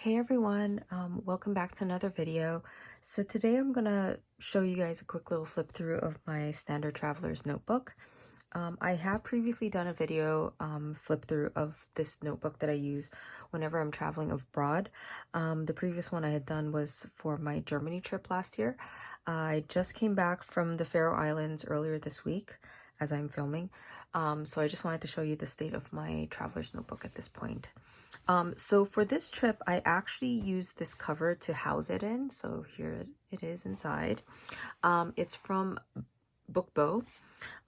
Hey everyone, welcome back to another video. So today I'm gonna show you guys a quick little flip through of my standard traveler's notebook. I have previously done a video flip through of this notebook that I use whenever I'm traveling abroad. The previous one I had done was for my Germany trip last year. I just came back from the Faroe Islands earlier this week as I'm filming. So I just wanted to show you the state of my traveler's notebook at this point. So for this trip, I actually used this cover to house it in. So here it is inside. It's from Bookbo.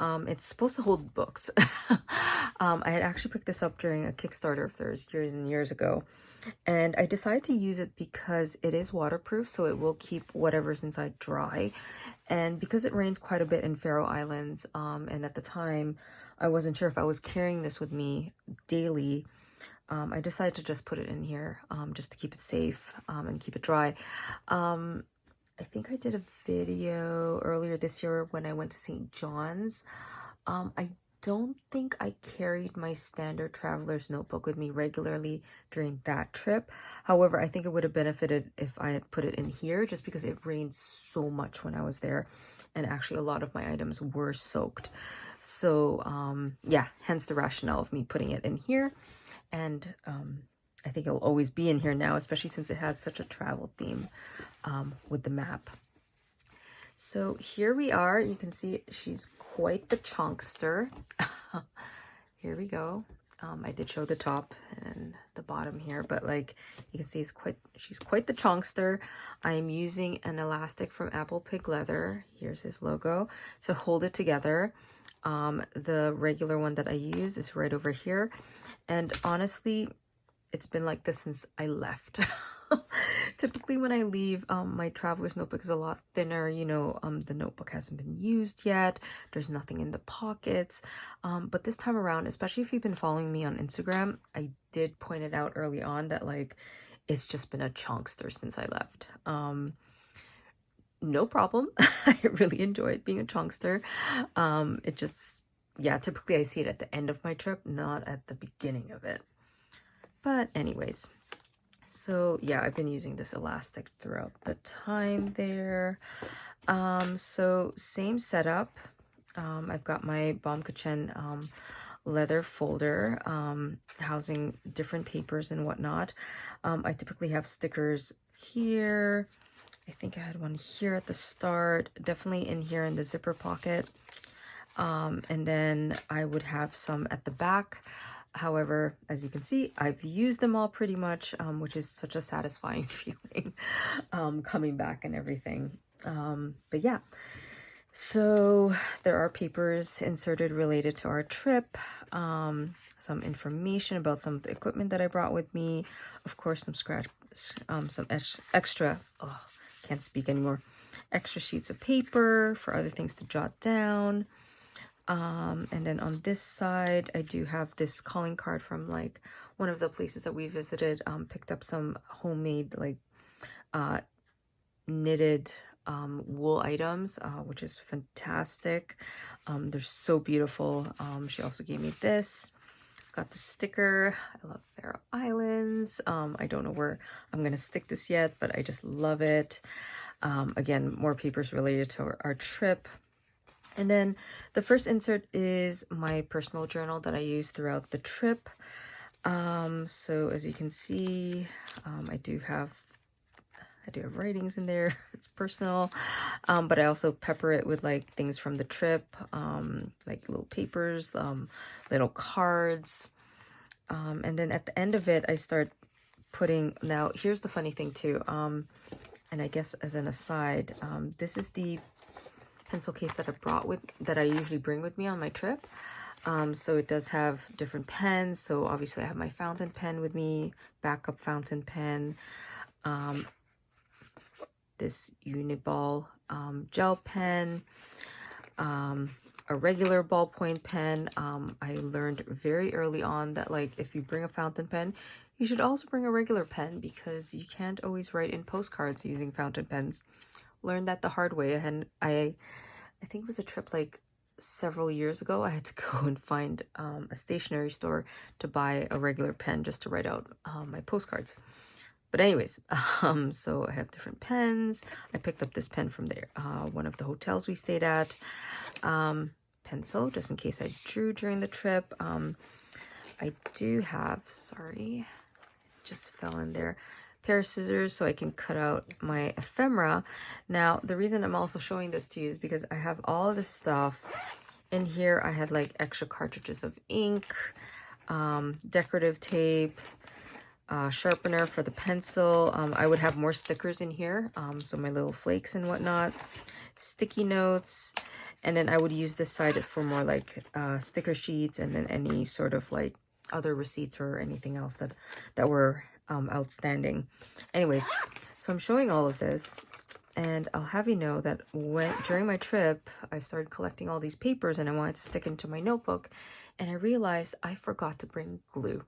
It's supposed to hold books. I had actually picked this up during a Kickstarter of theirs years and years ago. And I decided to use it because it is waterproof, so it will keep whatever's inside dry. And because it rains quite a bit in Faroe Islands, and at the time, I wasn't sure if I was carrying this with me daily, I decided to just put it in here just to keep it safe and keep it dry. I think I did a video earlier this year when I went to St. John's. I don't think I carried my standard traveler's notebook with me regularly during that trip. However, I think it would have benefited if I had put it in here just because it rained so much when I was there. And actually a lot of my items were soaked. So yeah, hence the rationale of me putting it in here. And I think it'll always be in here now, especially since it has such a travel theme with the map. So here we are. You can see she's quite the chunkster. Here we go. I did show the top and the bottom here, but like you can see, she's quite the chunkster. I'm using an elastic from Apple Pig Leather. Here's his logo to hold it together. The regular one that I use is right over here, and honestly it's been like this since I left. Typically when I leave, my traveler's notebook is a lot thinner. You know, the notebook hasn't been used yet, there's nothing in the pockets, but this time around, especially if you've been following me on Instagram, I did point it out early on that like it's just been a chunkster since I left. No problem. I really enjoyed being a chunkster. It just, yeah, typically I see it at the end of my trip, not at the beginning of it. But anyways, so yeah, I've been using this elastic throughout the time there. So same setup. I've got my Baumkuchen leather folder housing different papers and whatnot. I typically have stickers here. I think I had one here at the start, definitely in here in the zipper pocket. And then I would have some at the back. However, as you can see, I've used them all pretty much, which is such a satisfying feeling coming back and everything. But yeah, so there are papers inserted related to our trip, some information about some of the equipment that I brought with me, of course, some extra, oh, can't speak anymore, extra sheets of paper for other things to jot down. And then on this side, I do have this calling card from like one of the places that we visited, picked up some homemade like knitted wool items, which is fantastic. They're so beautiful. She also gave me this. Got the sticker. I love Faroe Islands. I don't know where I'm gonna stick this yet, but I just love it. Again, more papers related to our trip. And then the first insert is my personal journal that I use throughout the trip. So as you can see, I do have writings in there. It's personal, but I also pepper it with like things from the trip, like little papers, little cards. And then at the end of it, I start putting, now here's the funny thing too, and I guess as an aside, this is the pencil case that I usually bring with me on my trip. So it does have different pens. So obviously I have my fountain pen with me, backup fountain pen, this Uniball gel pen, a regular ballpoint pen. I learned very early on that like if you bring a fountain pen, you should also bring a regular pen because you can't always write in postcards using fountain pens. Learned that the hard way. And I think it was a trip like several years ago. I had to go and find a stationery store to buy a regular pen just to write out my postcards. But anyways, so I have different pens. I picked up this pen from there, one of the hotels we stayed at. Pencil, just in case I drew during the trip. I do have, sorry, just fell in there, pair of scissors so I can cut out my ephemera. Now, the reason I'm also showing this to you is because I have all this stuff. In here, I had like extra cartridges of ink, decorative tape, sharpener for the pencil. I would have more stickers in here, so my little flakes and whatnot, sticky notes, and then I would use this side for more like sticker sheets, and then any sort of like other receipts or anything else that were outstanding. Anyways, so I'm showing all of this, and I'll have you know that during my trip I started collecting all these papers and I wanted to stick into my notebook, and I realized I forgot to bring glue.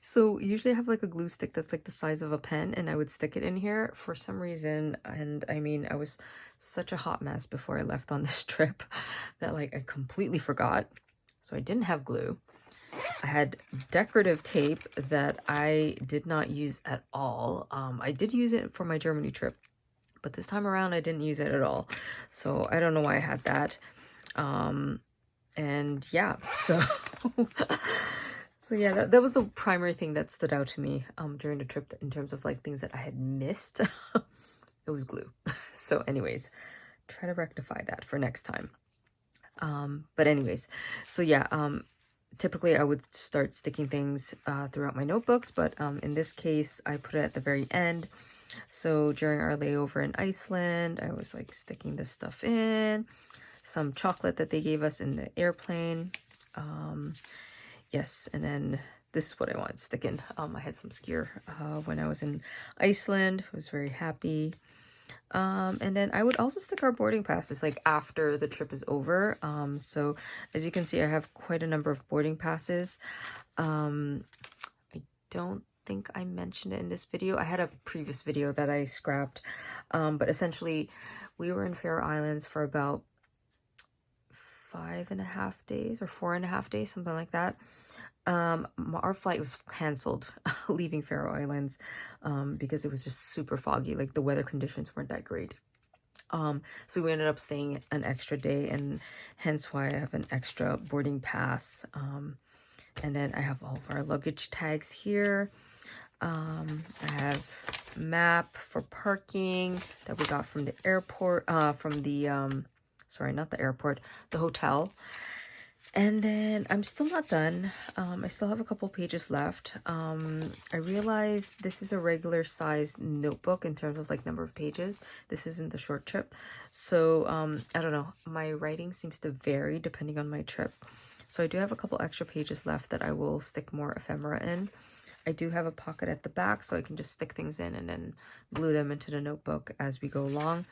So usually I have like a glue stick that's like the size of a pen, and I would stick it in here for some reason. And I mean, I was such a hot mess before I left on this trip that like I completely forgot. So I didn't have glue. I had decorative tape that I did not use at all. I did use it for my Germany trip, but this time around I didn't use it at all. So I don't know why I had that. And yeah, so so yeah, that was the primary thing that stood out to me during the trip in terms of like things that I had missed. It was glue. So anyways, try to rectify that for next time. But anyways, so yeah, typically I would start sticking things throughout my notebooks, but in this case I put it at the very end. So during our layover in Iceland, I was like sticking this stuff in, some chocolate that they gave us in the airplane. Yes, and then this is what I wanted to stick in. I had some skier when I was in Iceland. I was very happy. And then I would also stick our boarding passes like after the trip is over. So as you can see, I have quite a number of boarding passes. I don't think I mentioned it in this video. I had a previous video that I scrapped. But essentially we were in Faroe Islands for about 5.5 days or 4.5 days, something like that. Our flight was canceled leaving Faroe Islands because it was just super foggy. Like the weather conditions weren't that great. So we ended up staying an extra day, and hence why I have an extra boarding pass. And then I have all of our luggage tags here. I have map for parking that we got from the airport, from the sorry, not the airport, the hotel. And then I'm still not done. I still have a couple pages left. I realized this is a regular size notebook in terms of like number of pages. This isn't the short trip. So I don't know. My writing seems to vary depending on my trip. So I do have a couple extra pages left that I will stick more ephemera in. I do have a pocket at the back so I can just stick things in and then glue them into the notebook as we go along.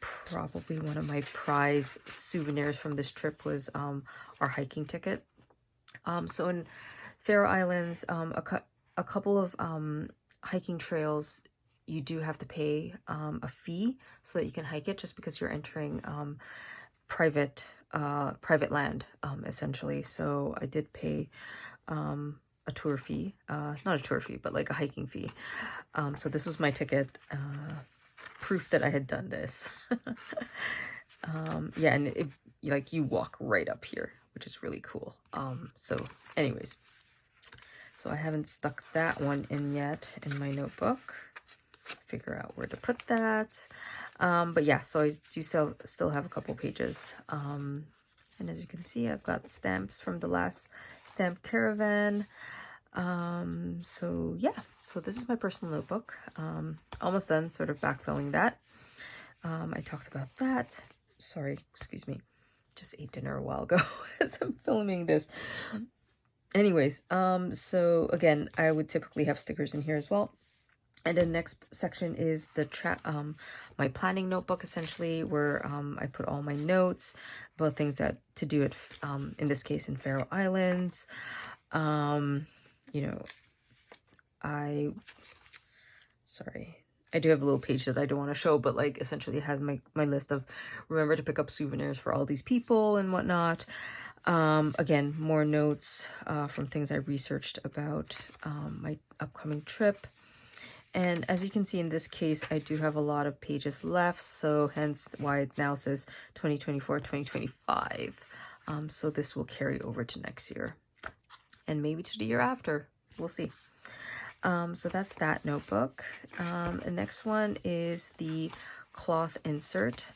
Probably one of my prize souvenirs from this trip was our hiking ticket. So in Faroe Islands, a couple of hiking trails, you do have to pay a fee so that you can hike it, just because you're entering private land, essentially. So I did pay a tour fee, not a tour fee, but like a hiking fee. So this was my ticket, proof that I had done this. Yeah, and it, like, you walk right up here, which is really cool. So anyways, so I haven't stuck that one in yet in my notebook. Figure out where to put that. But yeah, so I do still have a couple pages. And as you can see, I've got stamps from the last stamp caravan. So yeah, so this is my personal notebook. Almost done, sort of backfilling that. I talked about that. Sorry, excuse me. Just ate dinner a while ago as I'm filming this. Anyways, so again, I would typically have stickers in here as well. And the next section is the my planning notebook, essentially, where I put all my notes about things that to do at in this case in Faroe Islands. You know, I do have a little page that I don't want to show, but like essentially it has my list of remember to pick up souvenirs for all these people and whatnot. Again, more notes from things I researched about my upcoming trip. And as you can see in this case, I do have a lot of pages left, so hence why it now says 2024, 2025. So this will carry over to next year and maybe to the year after. We'll see. So that's that notebook. The next one is the cloth insert.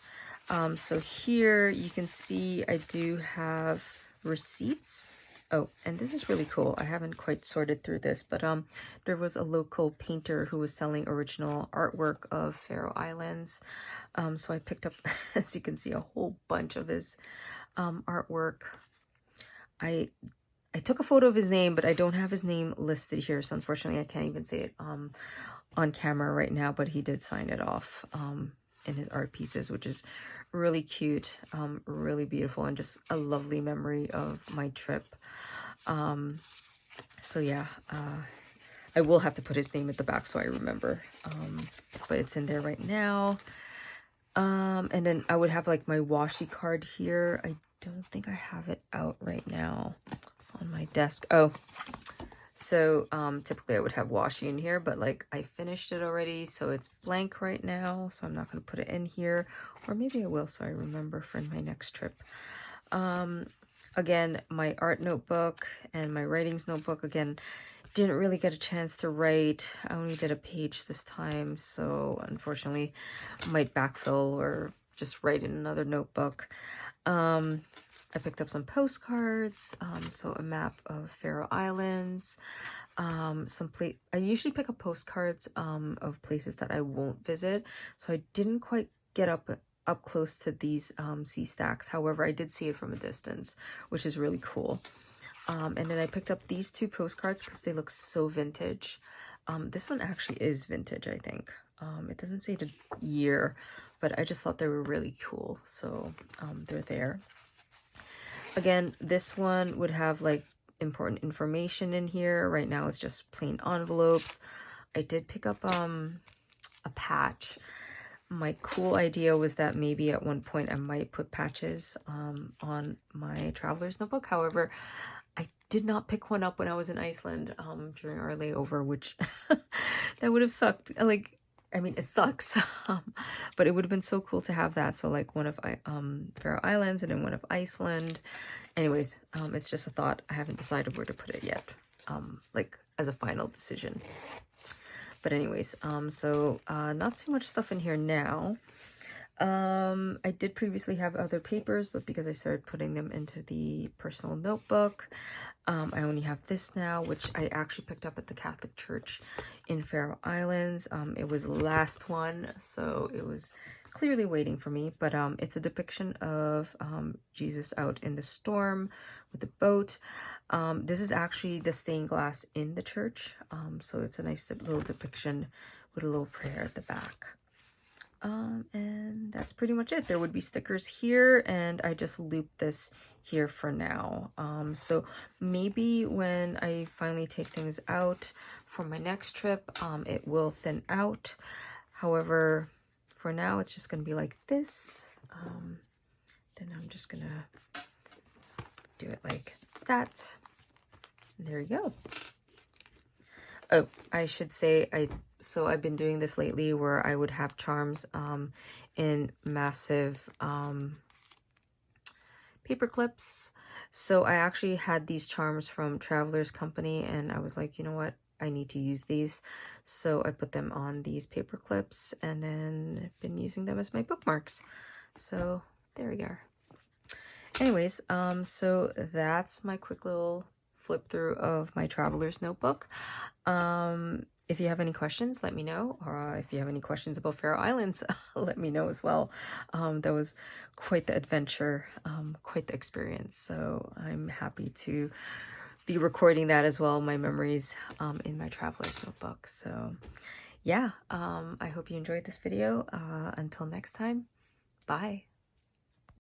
So here you can see I do have receipts. Oh, and this is really cool. I haven't quite sorted through this, but there was a local painter who was selling original artwork of Faroe Islands. So I picked up, as you can see, a whole bunch of his artwork. I took a photo of his name, but I don't have his name listed here, so unfortunately I can't even say it on camera right now, but he did sign it off in his art pieces, which is really cute, really beautiful, and just a lovely memory of my trip. So yeah, I will have to put his name at the back so I remember, but it's in there right now. And then I would have like my washi card here. I don't think I have it out right now on my desk. Oh, so typically I would have washi in here, but like I finished it already, so it's blank right now, so I'm not going to put it in here, or maybe I will so I remember for my next trip. Again, my art notebook and my writings notebook, again, didn't really get a chance to write. I only did a page this time, so unfortunately I might backfill or just write in another notebook. I picked up some postcards, so a map of Faroe Islands, I usually pick up postcards of places that I won't visit, so I didn't quite get up close to these sea stacks. However, I did see it from a distance, which is really cool. And then I picked up these two postcards because they look so vintage. This one actually is vintage, I think. It doesn't say the year, but I just thought they were really cool, so they're there. Again, this one would have like important information in here. Right now it's just plain envelopes. I did pick up a patch. My cool idea was that maybe at one point I might put patches on my traveler's notebook. However, I did not pick one up when I was in Iceland during our layover, which that would have sucked. Like, I mean, it sucks, but it would have been so cool to have that. So like one of Faroe Islands and then one of Iceland. Anyways, it's just a thought. I haven't decided where to put it yet, like as a final decision. But anyways, so not too much stuff in here now. I did previously have other papers, but because I started putting them into the personal notebook, I only have this now, which I actually picked up at the Catholic Church in Faroe Islands. It was the last one, so it was clearly waiting for me, but it's a depiction of Jesus out in the storm with the boat. This is actually the stained glass in the church, so it's a nice little depiction with a little prayer at the back. And that's pretty much it. There would be stickers here, and I just looped this here for now. So maybe when I finally take things out for my next trip, it will thin out. However, for now, it's just going to be like this. Then I'm just going to do it like that. There you go. Oh, I should say, I've been doing this lately where I would have charms in massive paper clips. So I actually had these charms from Traveler's Company, and I was like, you know what, I need to use these. So I put them on these paper clips, and then I've been using them as my bookmarks. So there we go. Anyways, so that's my quick little flip through of my traveler's notebook. If you have any questions, let me know. Or if you have any questions about Faroe Islands, let me know as well. That was quite the adventure, quite the experience. So I'm happy to be recording that as well, my memories in my traveler's notebook. So yeah, I hope you enjoyed this video. Until next time, bye.